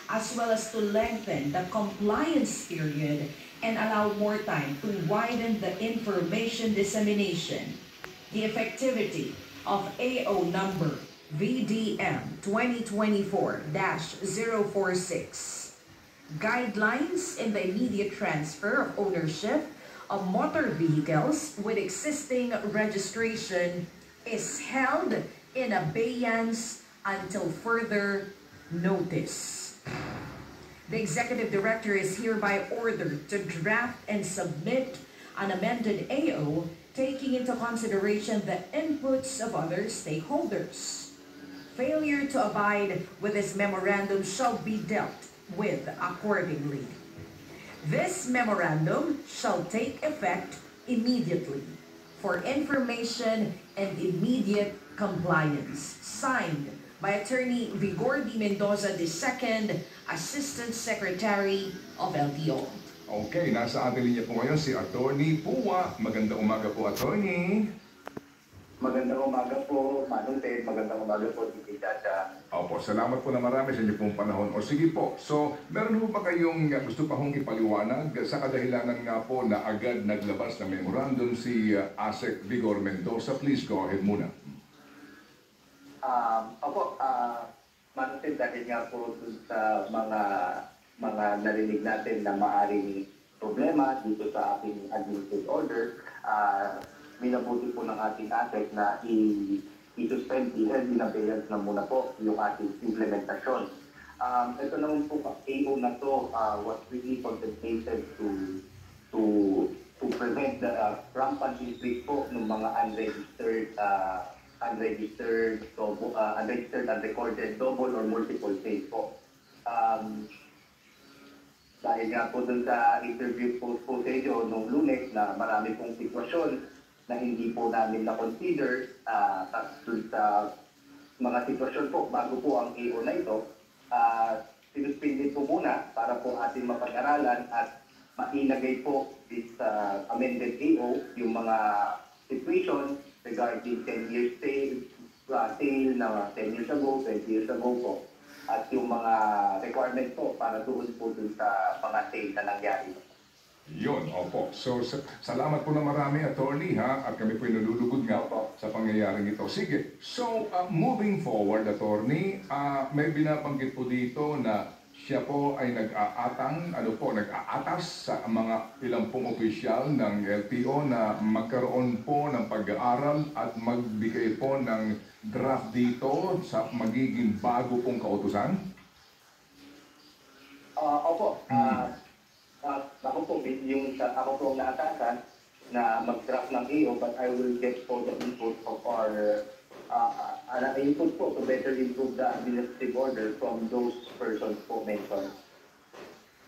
as well as to lengthen the compliance period and allow more time to widen the information dissemination. The effectivity of AO number VDM 2024-046. Guidelines in the immediate transfer of ownership of motor vehicles with existing registration is held in abeyance until further notice. The Executive Director is hereby ordered to draft and submit an amended AO taking into consideration the inputs of other stakeholders. Failure to abide with this memorandum shall be dealt with accordingly. This memorandum shall take effect immediately for information and immediate compliance. Signed by Attorney Vigor D. Mendoza II, Assistant Secretary of LTO. Okay, nasa ating linya po ngayon si Attorney Puwa. Magandang umaga po, Attorney. Magandang umaga po, Manong Ted. Magandang umaga po, Titi Chacha. Opo, salamat po na marami sa inyo pong panahon. O sige po, so meron po ba kayong gusto pa hong ipaliwanag sa kadahilanan nga po na agad naglabas na memorandum si ASEC Vigor Mendoza? Please go ahead muna. Manong Ted, dahil nga po sa mga narinig natin na maaring problema dito sa ating administrative order, minabuti po ng ating ASEC na i-suspend, i-held in abeyance na muna po yung ating implementasyon. Ito naman po, AO na to was really contemplated to prevent the rampant increase po ng mga unregistered, unrecorded double or multiple sales po. Dahil nga po dun sa interview po sa inyo nung Lunes na marami pong sitwasyon na hindi po namin na-consider dun sa mga sitwasyon po bago po ang AO na ito, sinuspindi po muna para po ating mapag-aralan at mailagay po this amended AO yung mga situation regarding 10-year sale na 10 years ago, 20 years ago po. At yung mga requirements po para doon po dun sa mga sale na nangyari. Yun, opo. So, salamat po na marami, Attorney, ha? At kami po nalulugod nga po sa pangyayaring ito. Sige. So, moving forward, Attorney, may binabanggit po dito na siya po ay nag-aatas sa mga ilang pong opisyal ng LTO na magkaroon po ng pag-aaral at magbigay po ng draft dito sa magiging bago pong kautusan? Opo. Ako po ang naatasan na mag-draft ng AO, but I will get for the input of our input po to better improve the administrative order from those persons po mentioned.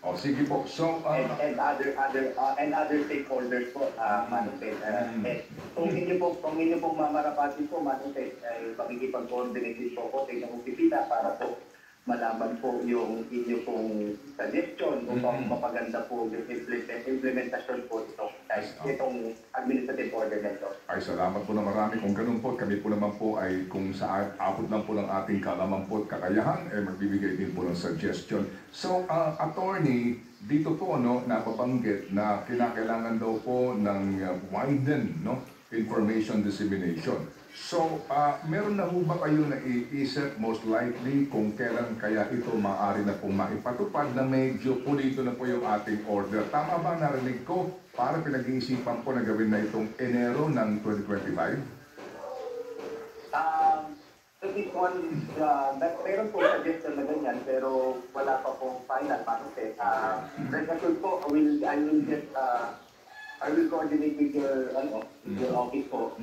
O, sige po. So, and other stakeholders po, Manong Ted. Kung inyo po mamarapati po, Manong Ted, ay makikipag-coordinate po po sa inyong opisina para po malaman po yung inyo pong suggestion upang mapaganda po yung implementasyon po itong administrative order nito. Ay, salamat po na marami. Kung ganun po, kami po naman po ay kung sa abot lang po ng ating kalaman po at kakayahan, magbibigay din po ng suggestion. So, Attorney, dito po napabanggit na kinakailangan daw po ng widen information dissemination. So, meron na ho ba kayo na iisip most likely kung kailan kaya ito maaari na pong maipatupad na medyo pulito na po yung ating order? Tama ba narinig ko? Para pinag-iisipan po na gawin na itong Enero ng 2025? So this one is, meron po suggestion na ganyan, pero wala pa pong final. Kasi, rest assured po, I will coordinate with your office po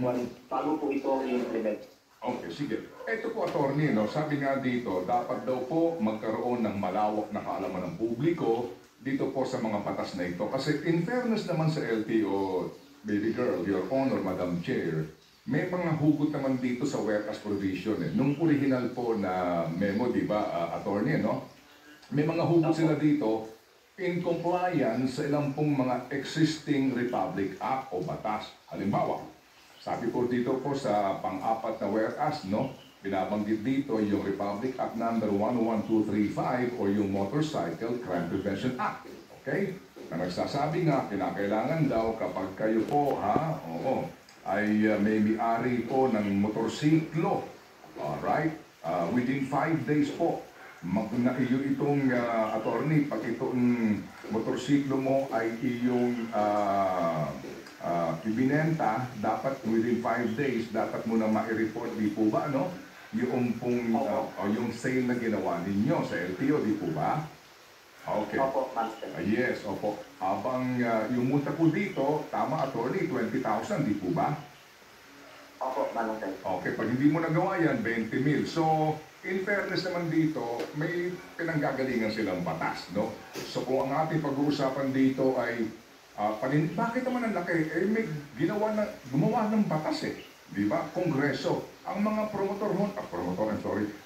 bago po ito i-implement. Okay, sige. Ito po, Attorney, sabi nga dito, dapat daw po magkaroon ng malawak na kaalaman ng publiko dito po sa mga batas na ito. Kasi in fairness naman sa LTO, baby girl, Your Honor, Madam Chair, may mga hugot naman dito sa whereas provision. Nung original po na memo, di ba, Attorney, may mga hugot sila dito in compliance sa ilang pong mga existing Republic Act o batas. Halimbawa, sabi po dito po sa pang-apat na whereas, Binabanggit dito yung Republic Act number 11235 o yung Motorcycle Crime Prevention Act. Okay? Na nagsasabi nga, kinakailangan daw kapag kayo po, ay may may-ari po ng motorsiklo. Alright? Within 5 days po, itong attorney, pag itong motorsiklo mo ay iyong ibinenta, dapat within 5 days, dapat mo na ma-report, di po ba, no? Yung pong, yung sale na ginawa ninyo sa LTO, di po ba? Okay. Opo, Master. Yes, opo. Habang yung multa po dito, tama, attorney, 20,000, di po ba? Opo, Master. Okay, pag hindi mo nagawa yan, 20 mil. So, in fairness naman dito, may pinanggagalingan silang batas, no? So, kung ang ating pag-uusapan dito ay, bakit naman ang laki? Eh, may gumawa ng batas eh. Di ba? Kongreso. Ang mga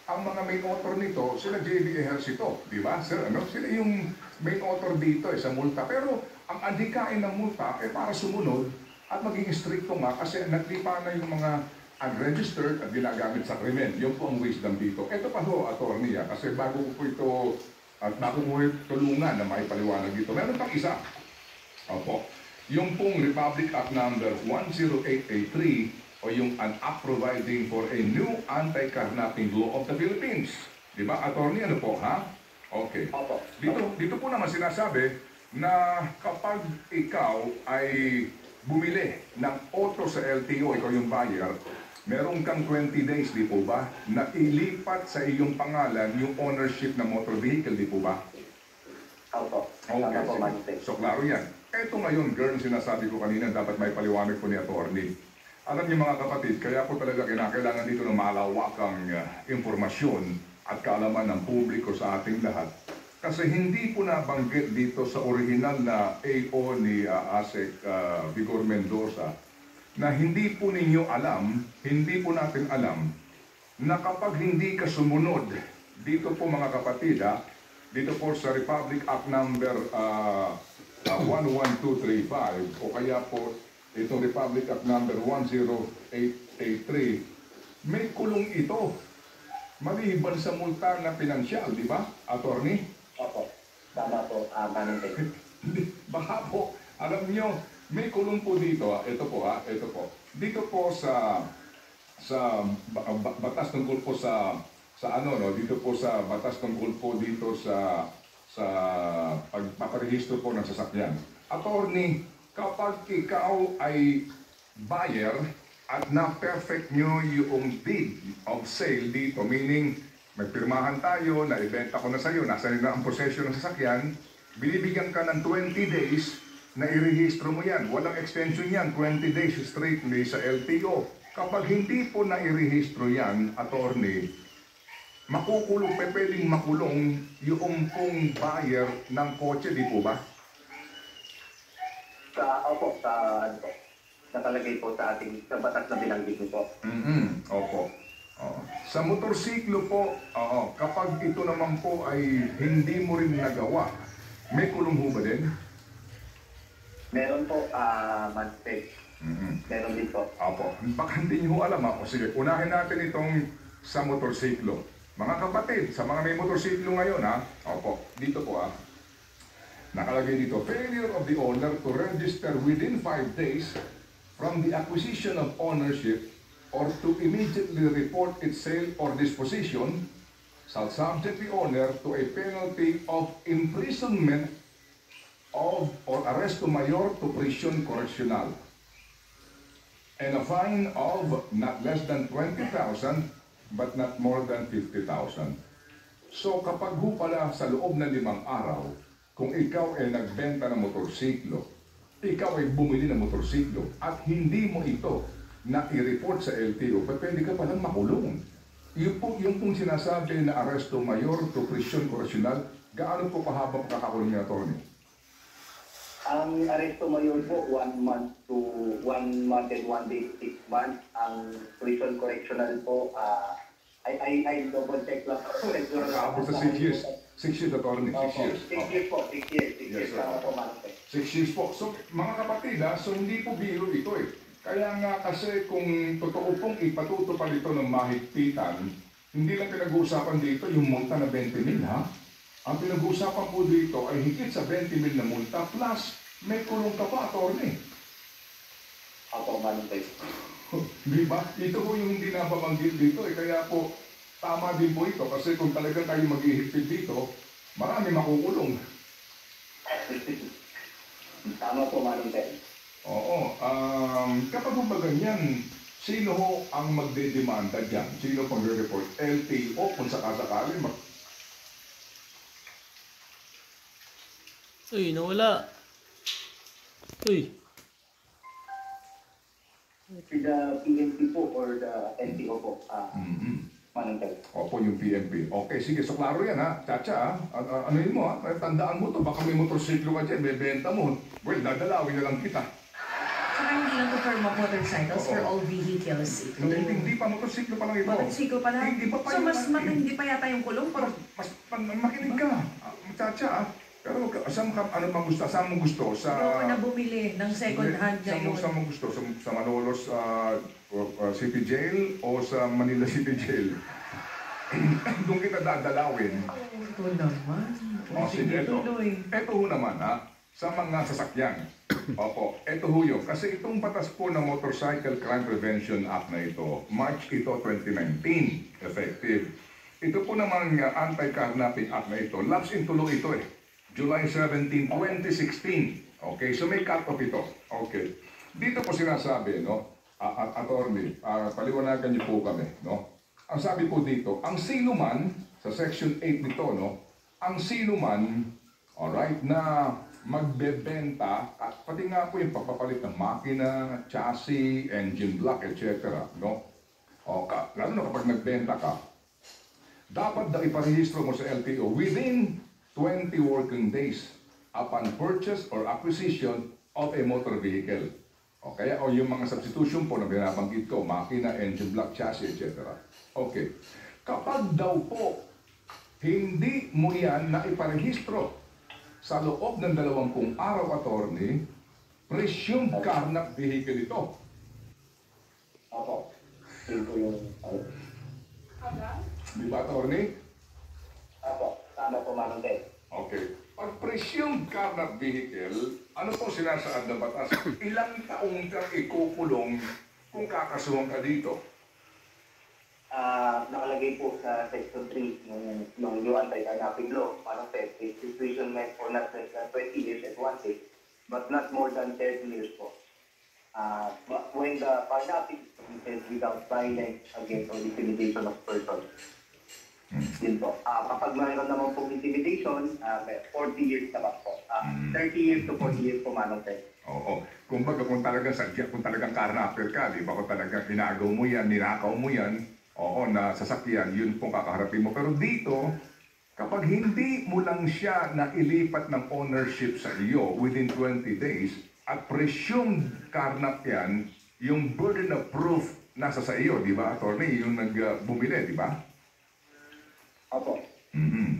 ang mga main author nito, sila J.B. Ejercito. Di ba? Sila yung main author dito sa multa. Pero, ang adhikain ng multa, para sumunod, at maging stricto nga kasi naglipa na yung mga unregistered at ginagamit sa krimen. Yun po ang wisdom dito. Ito pa ho, attorney, kasi bago ko po ito at bago ko tulungan na maipaliwanag dito. Meron pang isa. Opo. Yung pong Republic Act number 10883 o yung an act providing for a new anti-carnapping law of the Philippines. Di ba, attorney? Ano po, ha? Okay. Dito po naman sinasabi na kapag ikaw ay bumili ng auto sa LTO, ikaw yung buyer, meron kang 20 days, di po ba, na ilipat sa iyong pangalan yung ownership ng motor vehicle, di po ba? Opo. Okay, so klaro yan. Ito ngayon, girl, sinasabi ko kanina, dapat may paliwanag po ni attorney. Alam niyo mga kapatid, kaya po talaga kinakailangan dito ng malawakang impormasyon at kaalaman ng publiko sa ating lahat. Kasi hindi po nabanggit dito sa original na AO ni ASEC Vigor Mendoza na hindi po ninyo alam, hindi po natin alam na kapag hindi ka sumunod dito po mga kapatid, dito po sa Republic Act number 11235 o kaya po itong Republic Act number 10883, may kulong ito maliban sa multa na pinansyal, di ba, attorney? Opo. Tama po, Manong. Baka po, alam nyo, may kulong po dito, ito po. Dito po sa batas tungkol po sa dito po sa batas tungkol po dito sa pagpaparehistro po ng sasakyan. Attorney, kapag ikaw ay buyer at na-perfect nyo yung deed of sale dito, meaning magpirmahan tayo, na-ibenta ko na sa'yo, nasa na ang posesyon ng sasakyan, binibigyan ka ng 20 days na irehistro mo yan. Walang extension yan, 20 days straightly sa LTO. Kapag hindi po na-irehistro yan, attorney, makukulong, pwedeng makulong yung pong buyer ng kotse, di po ba? Nakalagay po sa ating sa batas na binanggit po. Opo. Sa motorsiklo po, kapag ito naman po ay hindi mo rin nagawa, may kulong ho ba din? Meron po, Manspec. Meron din po. Opo. Baka hindi nyo alam O sige, unahin natin itong sa motorsiklo. Mga kapatid, sa mga may motorsiklo ngayon Opo, dito po nakalagay dito, failure of the owner to register within 5 days from the acquisition of ownership or to immediately report its sale or disposition shall subject the owner to a penalty of imprisonment of or arresto mayor to prisión correccional and a fine of not less than 20,000 but not more than 50,000. So kapag ho pala sa loob ng 5 araw, kung ikaw ay nagbenta ng motorsiklo, ikaw ay bumili ng motorsiklo at hindi mo ito na i-report sa LTO, pwede ka palang makulong. Yung pong sinasabi na arresto mayor to prisión correccional, gaano po kahabang kakakulong niya, attorney? Ang arresto mayor po, 1 month and 1 day, 6 months. Ang prison correctional po, I double check lang. Nakaabot sa 6 years. 6 years, attorney. 6 years. 6 years po, 6 years. 6 years Yes, po, Manong. 6 years po. So, mga kapatid, so hindi po biro ito Kaya nga kasi kung totoo pong ipatutupad ito ng mahigpitan, hindi lang pinag-uusapan dito yung multa na 20 mil ha. Ang pinag-uusapan po dito ay higit sa 20 mil na multa plus may kulong ka pa, attorney. Opo, Manong Ted. Di ba? Ito po yung hindi napabanggit dito eh. Kaya po, tama din po ito. Kasi kung talagang kayo mag-ihigpit dito, marami makukulong. Tama po, Manong Ted. Oo. Kapag po ba ganyan, sino ho ang magdedemanda dyan? Sino pang report? LTO kung sakasakali Uy, nawala. Uy. The PNP po or the NTO po, Manong Ted. Opo, yung PNP. Okay, sige. So, klaro yan, ha? Chacha, ha? Ano yun mo, ha? Tandaan mo to. Baka may motorsiklo ka dyan, may benta mo. Well, dadalawin na lang kita. Saka hindi lang to for motorcycles, for all vehicles ito. Hindi pa, motorsiklo pa lang ito. Motorsiklo pa lang. Hindi pa pa So, yung- mas matindi pa yata yung kulong. Mas makinig ka. Chacha, ha? Pero saan ka, ano bang gusto? Saan mo gusto? Sa... Ayoko na bumili ng second hand ngayon. Saan mo gusto? Sa Malolos City Jail o sa Manila City Jail? Doon kita dadalawin. Ito naman. Sige, ito. Tuloy. Ito ho naman, ha? Sa mga sasakyan. Opo, ito ho yun. Kasi itong batas po ng Motorcycle Crime Prevention Act na ito, March ito 2019, effective. Ito po naman Anti-Carnapping Act na ito, lapse in tuloy ito eh. July 17, 2016. Okay, so may cut-off ito. Okay. Dito po sinasabi, no, attorney, paliwanagan niyo po kami, no. Ang sabi po dito, ang sino man, sa section 8 nito, no, ang sino man, alright, na magbebenta, at pati nga po yung pagpapalit ng makina, chassis, engine block, etc., no. O, lalo na kapag nagbenta ka, dapat na iparehistro mo sa LTO within 20 working days upon purchase or acquisition of a motor vehicle. O kaya o yung mga substitution po na binabanggit ko, makina, engine block, chassis, etc. Okay. Kapag daw po hindi mo yan na iparehistro sa loob ng 20 araw, attorney, presumed carnap vehicle ito. Opo. Yun po yung... Di ba, attorney? Opo. Tama po, Manong Ted. Okay. Pag presumed carnap vehicle, ano po sinasaad na batas? Ilang taong kang ikukulong kung kakasuhan ka dito? Nakalagay po sa Section 3 ng new anti-carnapping law, Manong Ted, is imprisonment for not less than 20 years at 1 day, but not more than 30 years po. But when the carnapping is without violence against or intimidation of person. Yun po. Kapag mayroon naman pong intimidation, 40 years na po. 30 years to 40 years po, Manong Ted. Oo. Kumbaga kung talagang sadya, kung talagang carnapper ka, di ba? Kung talagang inagaw mo yan, ninakaw mo yan, oo, na sasakyan, yun pong kakaharapin mo. Pero dito, kapag hindi mo lang siya na ilipat ng ownership sa iyo within 20 days, at presumed carnap yan, yung burden of proof nasa sa iyo, di ba, attorney? Yung nagbumili, di ba? Opo.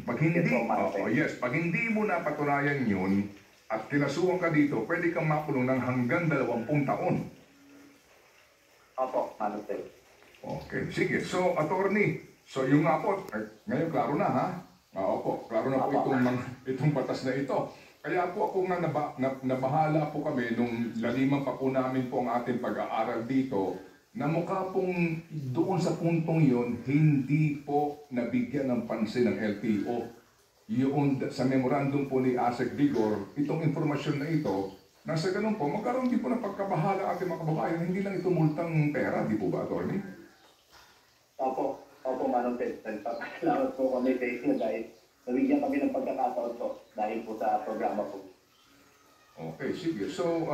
Pag hindi, pag hindi mo napatunayan yun at kinasuhan ka dito, pwede kang makulong ng hanggang 20 taon. Opo, Manong Ted. Okay, sige. So, attorney, so yung nga po, ngayon klaro na ha? Opo, klaro na po itong batas na ito. Kaya po ako nga nabahala po kami nung laliman pa po namin po ang ating pag-aaral dito na mukha pong doon sa puntong yon hindi po nabigyan ng pansin ng LTO. Yun, sa memorandum po ni ASEC Vigor, itong informasyon na ito, nasa ganun po, magkaroon din po ng pagkabahala ating mga kababayan, hindi lang ito multang pera, di po ba, attorney? Opo. Opo, Manong Ted. Nagpapasalamat po kami sa inyo dahil nabigyan kami ng pagkakataon po dahil po sa programa po. Okay, sige. So,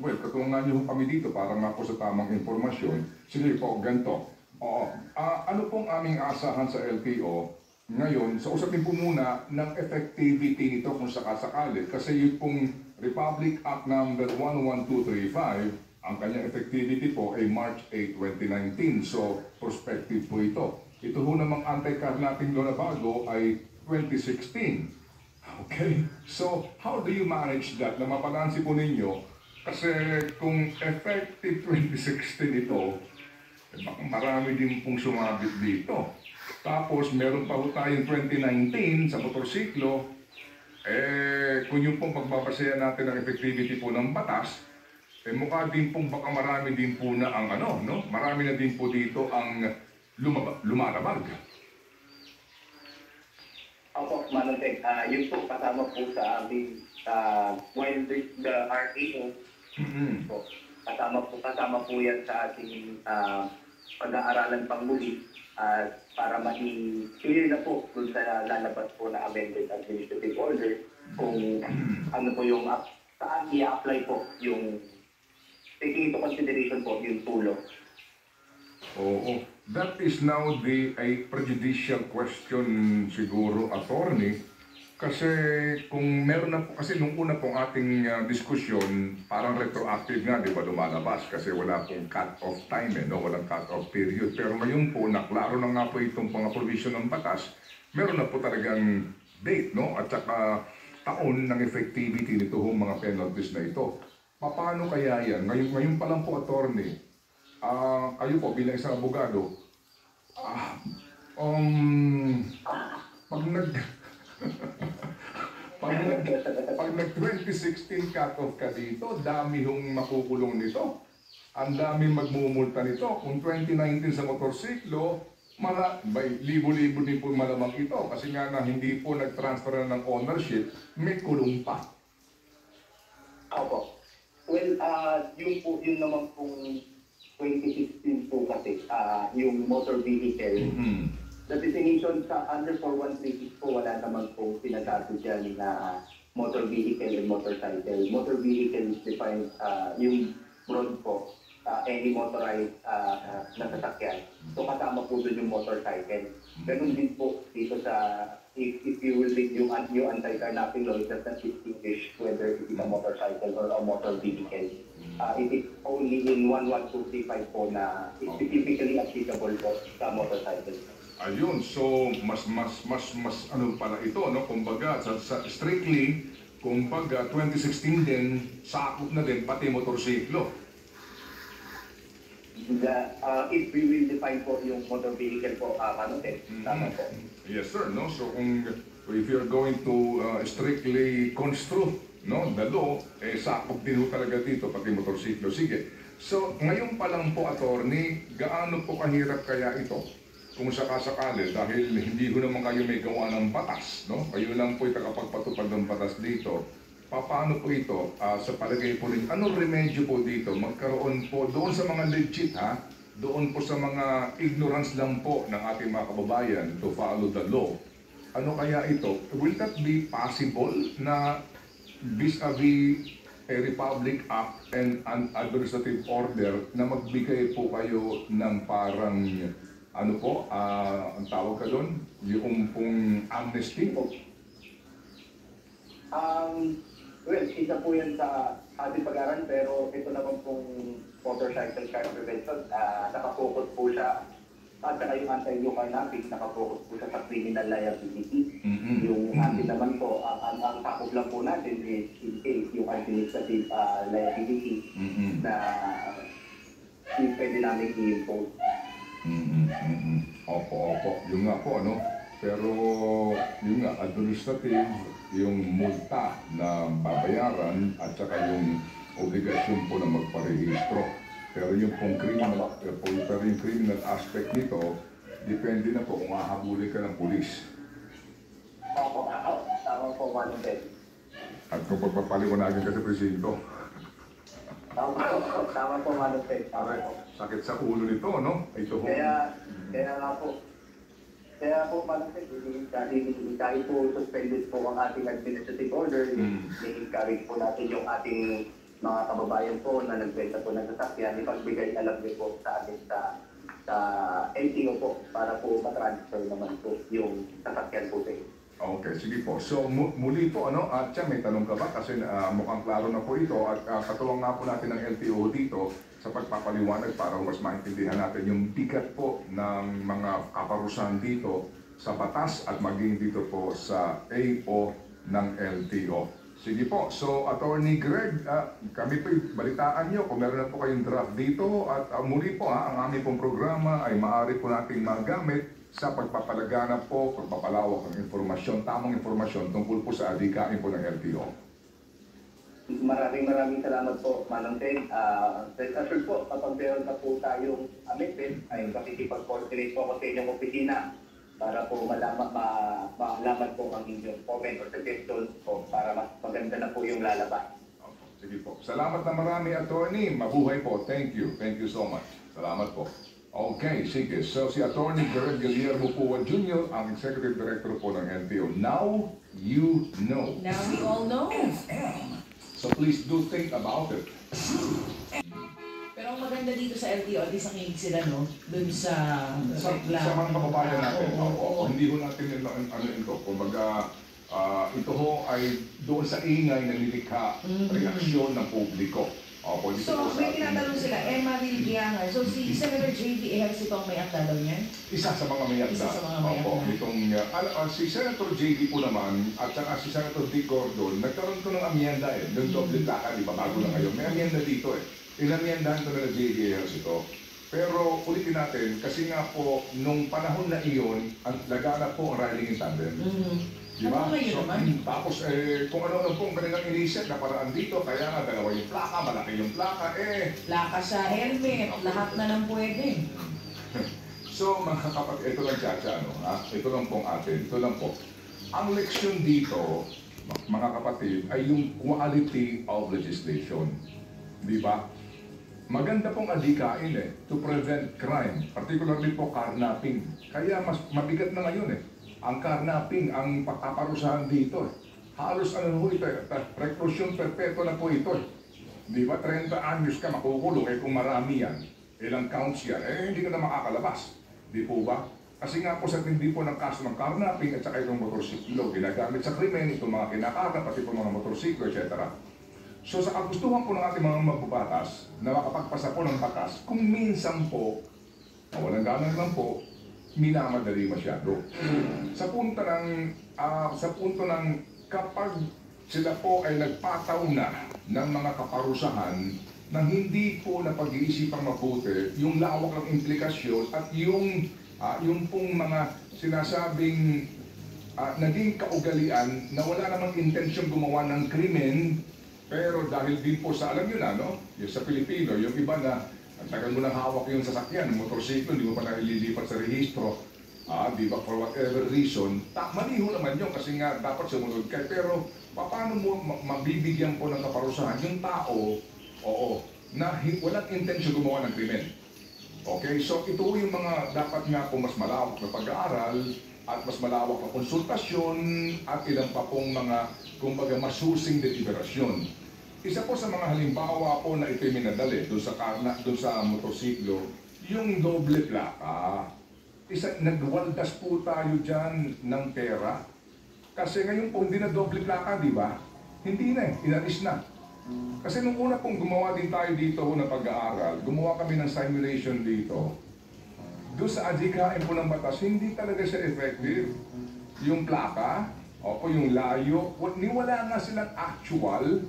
well, katulungan niyo kami dito para nga po sa tamang informasyon. Sige po, ganito. Oo. Ano pong aming asahan sa LTO ngayon? So, usapin po muna ng effectivity nito kung sakasakali. Kasi yung pong Republic Act number 11235, ang kanyang effectivity po ay March 8, 2019. So, prospective po ito. Ito ho namang anti-carnapping law na bago ay 2016. Okay? So, how do you manage that? Na mapalansi po ninyo Kasi kung effective 2016 ito, eh, baka marami din pong sumabit dito. Tapos meron pa ho tayong 2019 sa motorsiklo. Kung yung pong pagbabasehan natin ng effectivity po ng batas, mukha din pong baka marami din po na ang ano, no? Marami na din po dito ang lumalabag. Opo, Manong Ted, yun po kasama po sa aming while the RAO, po, kasama po yan sa ating pag-aaralan pang muli para clear na po dun sa lalabas po na amended administrative order kung ano po yung saan i-apply po yung taking into consideration po yung tulong. Oo. That is now a prejudicial question siguro, attorney. Kasi kung meron na po, kasi nung una pong ating diskusyon, parang retroactive nga, di ba, lumalabas kasi wala pong cut-off time, no? Walang cut-off period. Pero ngayon po, naklaro na nga po itong mga provision ng batas, meron na po talagang date, no? At saka taon ng effectivity nito mga penalties na ito. Paano kaya yan? Ngayon pa lang po, attorney, kayo po bilang isang abogado, pag nag 2016 cut-off ka dito, dami hong makukulong nito. Ang dami magmumulta nito. Kung 2019 sa motorsiklo, libo-libo din po malamang ito. Kasi nga na hindi po nag-transfer ng ownership, may kulong pa. Opo. Well, yun naman pong 2016 po kasi, yung motor vehicle, the definition sa under 4136 po, wala naman po sinasabi dyan na motor vehicle and motorcycle. Motor vehicle is defined, yung broad po, any motorized na sasakyan. So kasama po doon yung motorcycle. Ganun din po dito sa, if you will read yung anti-carnapping law, it does not distinguish whether it is a motorcycle or a motor vehicle. It is only in 11235 po na specifically applicable po sa motorcycle. Ayun, so mas ano pala ito, no? Kumbaga sa strictly, kumbaga 2016 din sakop na din pati motorsiklo. If we will define po yung motor vehicle po, ano din, tama po. Yes sir, no? So if you're going to strictly construe, no, the law, sakop din ho talaga dito pati motorsiklo. Sige. So ngayon pa lang po, attorney, gaano po kahirap kaya ito? Kung sakasakali, dahil hindi ko naman kayo may gawa ng batas, no? Kayo lang po tagapagpatupad ng batas dito. Paano po ito? Sa palagay po rin, anong remedyo po dito? Magkaroon po doon sa mga legit, doon po sa mga ignorance lang po ng ating mga kababayan to follow the law. Ano kaya ito? Will that be possible na vis-a-vis a Republic Act and an administrative order na magbigay po kayo ng parang ano po, ang tawag ka doon? Yung pong amnesty? Well, isa po yan sa ating pag-aaral, pero ito naman pong motorcycle crime prevention, nakafocus po siya, at saka yung anti-carnapping, nakafocus po siya sa criminal liability. Yung atin naman po, ang sakop lang po natin is in case yung administrative liability na yung pwede namin i-impose. Opo. Yung nga po, ano? Pero yung nga, administrative, yung multa na babayaran at saka yung obligasyon po na magparehistro. Pero yung pong criminal aspect nito, depende na po kung hahabulin ka ng pulis. Opo, tama po, Manong Ted. At kung pagpapaliwanagan ka sa presinto. Tama po, Manong Ted. Sakit sa ulo nito, no? Ito po. Kaya po, Manong Ted, kahit po suspended po ang ating administrative order, i-encourage po natin yung ating mga kababayan po na nagbenta po ng sasakyan, ipagbigay alam niyo po sa atin sa LTO po para po matransfer naman po yung sasakyan po sa inyo. Okay, sige po. So muli po, ano, at siya may tanong ka ba? Kasi mukhang klaro na po ito at katuwang nga po natin ng LTO dito sa pagpapaliwanag para mas maintindihan natin yung bigat po ng mga kaparusahan dito sa batas at maging dito po sa AO ng LTO. Sige po. So, Attorney Greg, kami po balitaan nyo kung meron na po kayong draft dito at muli po ang aming pong programa ay maaari po nating magamit sa pagpapalaganap po, pagpapalawak ng informasyon, tamang informasyon tungkol po sa adhikain po ng LTO. Maraming salamat po, Manong Ted. Rest assured po, kapag meron na po tayong amendment, ay makikipag-coordinate po ako sa inyong opisina para po malaman po ang inyong comment or suggestions po para mas maganda na po yung lalabas. Sige po. Salamat na marami, Attorney. Mabuhay po. Thank you. Thank you so much. Salamat po. Okay, sige. So si Attorney Greg Guillermo Pua Jr., ang Executive Director po ng LTO. Now you know. Now we all know. So please do think about it. Pero ang maganda dito sa LTO, at least nakinig sila, no? Dun sa Sa mga kababayan natin, hindi ho natin ano ito. Kumbaga, ito ho ay doon sa ingay na nilikha reaksyon ng publiko. So, may tinatanong sila, Emma Vilgiangan. So, si Senator J.B. Ejercito ang may akta daw niyan? Isa sa mga may akda. Isa sa mga may akda. Itong, si Senator J.B. po naman, at saka si Senator Dick Gordon, nagkaroon to ng amyenda eh. Yung doble plaka, di ba? Bago na ngayon. May amyenda dito eh. Inamyendahan to na J.B. Ejercito. Pero ulitin natin, kasi nga po, nung panahon na iyon, ang laganap po ang riding in tandem. Di ba? Ano ngayon naman? Tapos, kung ano-ano pong kanilang inisip na paraan dito, kaya nga dalawa yung plaka, malaki yung plaka, Laka sa helmet, lahat na lang pwede. So, mga kapatid, ito lang Chacha, ano, ha? Ito lang pong atin, ito lang po. Ang leksyon dito, mga kapatid, ay yung quality of legislation. Di ba? Maganda pong adhikain to prevent crime, particularly po carnapping. Kaya mas mabigat na ngayon ang carnapping, ang pagpaparusahan dito. Halos ano ho ito, reclusion perpetua na po ito. Di ba, 30 anyos ka makukulong, kung marami yan, ilang counts yan, hindi ka na makakalabas. Di po ba? Kasi nga po sa tindi po ng kaso ng carnapping at saka itong motorsiklo, ginagamit sa krimen, itong mga kinakata, pati po mga motorsiklo, etc. So sa kagustuhan po ng ating mga mabubatas na makapagpasa po ng batas, kung minsan po, walang ganang lang po, minamadali masyado. Sa punto ng kapag sila po ay nagpataw na ng mga kaparusahan nang hindi po na pag-iisipang mabuti yung lawak ng implikasyon at yung pong mga sinasabing naging kaugalian na wala namang intensyon gumawa ng krimen, pero dahil din po sa, alam nyo na, no? Yung sa Pilipino, yung iba na ang tagal mo nang hawak yung sasakyan, motorsiklo, hindi mo pa naililipat sa rehistro. Di ba, for whatever reason, maliho naman yun kasi nga dapat sumunod ka. Pero paano mo mabibigyan po ng kaparusahan yung tao, na walang intensyon gumawa ng krimen? Okay, so ito yung mga dapat nga po mas malawak na pag-aaral at mas malawak na konsultasyon at ilang pa pong mga, kumbaga, masusing deliberasyon. Isa po sa mga halimbawa po na ito'y minadali doon sa motorsiklo, yung doble plaka. Nagwaldas po tayo dyan ng pera. Kasi ngayon po hindi na doble plaka, di ba? Hindi na inalis na. Kasi nung una pong gumawa din tayo dito na pag-aaral, gumawa kami ng simulation dito. Doon sa adhikain po ng batas, hindi talaga siya effective. Yung plaka, o yung layo, wala nga silang actual.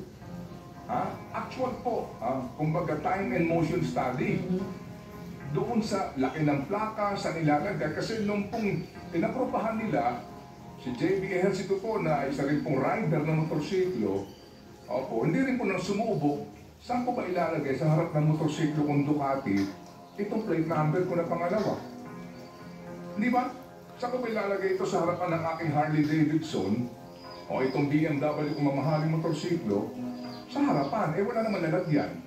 Actual po, kumbaga time and motion study. Doon sa laki ng plaka, sa nilalagay, kasi nung pong inapropahan nila, si J.B. Ejercito po na isa rin pong rider ng motorsiklo, hindi rin po nang sumubok, saan ko ba ilalagay sa harap ng motorsiklo kong Ducati, itong plate number ko na pangalawa? Di ba? Saan ko ba ilalagay ito sa harapan ng aking Harley Davidson, o itong BMW kong mamahaling motorsiklo, sa harapan, wala naman lalagyan.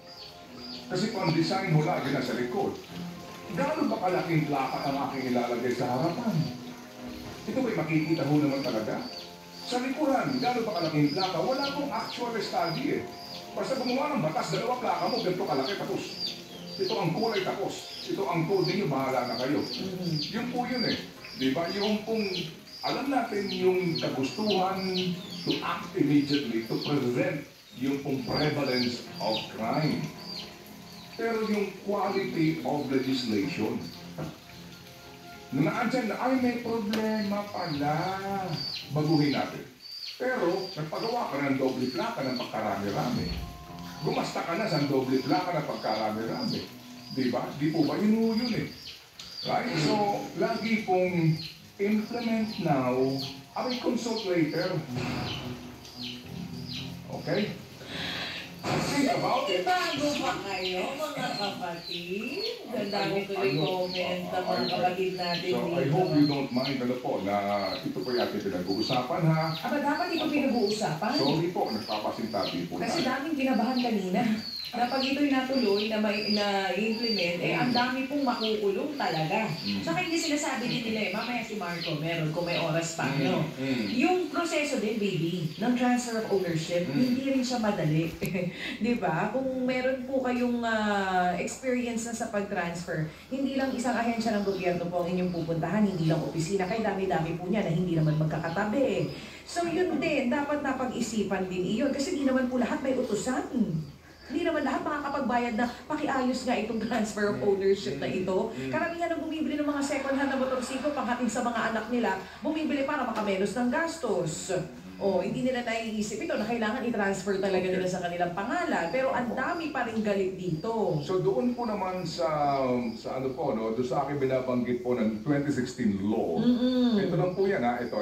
Kasi kung ang design mo lagi na sa likod, gaano ba kalaking plaka ang aking ilalagay sa harapan? Ito ba'y makikita ho naman talaga? Sa likuran, gaano ba kalaking plaka? Wala pong actual study Basta gumawa ng batas, dalawa plaka mo, ganito kalaki, tapos. Ito ang kulay, tapos. Ito ang code ninyo, bahala na kayo. Yun po yun Di ba? Yung pong, alam natin yung kagustuhan to act immediately, to prevent yung pong prevalence of crime. Pero yung quality of legislation, na naandyan na, ay may problema pala, baguhin natin. Pero, nagpagawa ka ng doble plaka ng pagkarami-rami. Gumasta ka na sa doble plaka ng pagkarami-rami. Di ba? Di po ba? Yun eh. Right? So, lagi pong implement now, I consult later. Okay? Think about it. Bago pa kayo, mga kapatid? Ganda ko tuloy-comment ang mga kapatid natin So, dito. I hope you don't mind, na ito po yung ating pinag-uusapan, ha? Aba, dapat ito pinag-uusapan. Sorry po, nagpapasintabi po Kasi tayo. daming kinabahan kanina. Na pag ito'y natuloy na implement, ang dami pong makukulong talaga. Tsaka hindi sinasabi din nila mamaya si Marco, meron kung may oras pa, no? Yung proseso din, baby, ng transfer of ownership, hindi rin siya madali. Di ba? Kung meron po kayong experience na sa pag-transfer, hindi lang isang ahensya ng gobyerno po ang inyong pupuntahan, hindi lang opisina, kaya dami-dami po niya na hindi naman magkakatabi. So yun din, dapat napag-isipan din iyon kasi hindi naman po lahat may utusan. Hindi naman lahat makakapagbayad na pakiayos nga itong transfer of ownership na ito. Karamihan ang bumibili ng mga second-hand na motorsiklo panghatid sa mga anak nila, bumibili para makamenos ng gastos. O, hindi nila naiisip ito na kailangan i-transfer talaga nila sa kanilang pangalan. Pero ang dami pa rin galit dito. So doon po naman sa ano po, no, doon sa akin binabanggit po ng 2016 law. Ito lang po yan, ha, ito.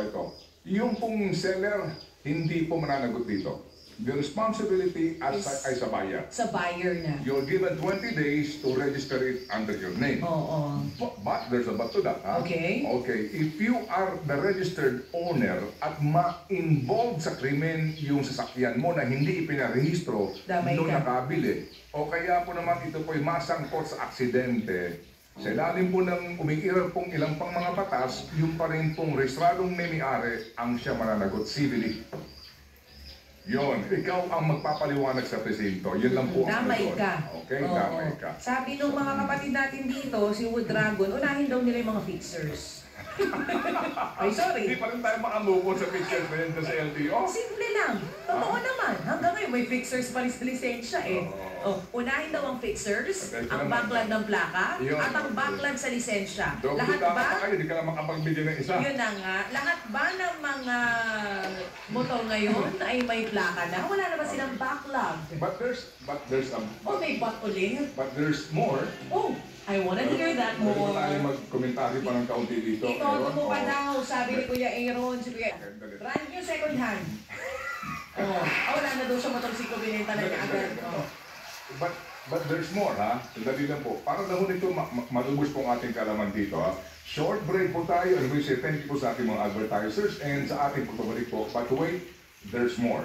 Yung pong seller, hindi po mananagot dito. The responsibility ay sa buyer. Sa buyer na. You're given 20 days to register it under your name. Oo. But there's a but to that, ha? Okay. Okay, if you are the registered owner at ma-involved sa krimen yung sasakyan mo na hindi ipinarehistro Damay nung ka. nakabili, o kaya po naman ito po'y masangkot sa aksidente, sa ilalim po ng umiiral pong ilang pang mga batas, yung pa rin pong rehistradong may-ari ang siya mananagot civilly. Yon, ikaw ang magpapaliwanag sa presinto. Yun lang po ang Damay doon. ka. Okay, Oo. damay ka. Sabi nung mga kapatid natin dito, si Wood Dragon, unahin daw nila yung mga fixers. Ay, sorry. Hindi pa rin tayo makamove sa picture na yun sa LTO. Simple lang. Totoo naman. Hanggang ngayon, may fixers pa rin sa lisensya eh. Oh, unahin daw ang fixers, Okay, ang naman. backlog ng plaka, Yun, at ang okay. backlog sa lisensya. Doble Lahat ka ba? pa kayo, di ka lang makapagbigyan ng isa. Yun na nga. Lahat ba ng mga motor ngayon ay may plaka na? Wala na ba silang backlog? But there's Oh, may but ulit. but there's more. Oh, I wanna hear that Pwede more. ba tayo mag-komentary pa ng kaunti dito? Ito, mo pa Oo. daw, sabi ni Kuya Aaron, si Kuya. Okay, dali. Brand new second hand. Oh, wala na daw siya motorsiklo, binenta na niya agad. Oh. But there's more, ha? Sandali lang po. Para lang nito malubos pong ating kalaman dito, ha? Short break po tayo. And we say thank you po sa ating mga advertisers and sa ating pagbabalik po. But wait, there's more.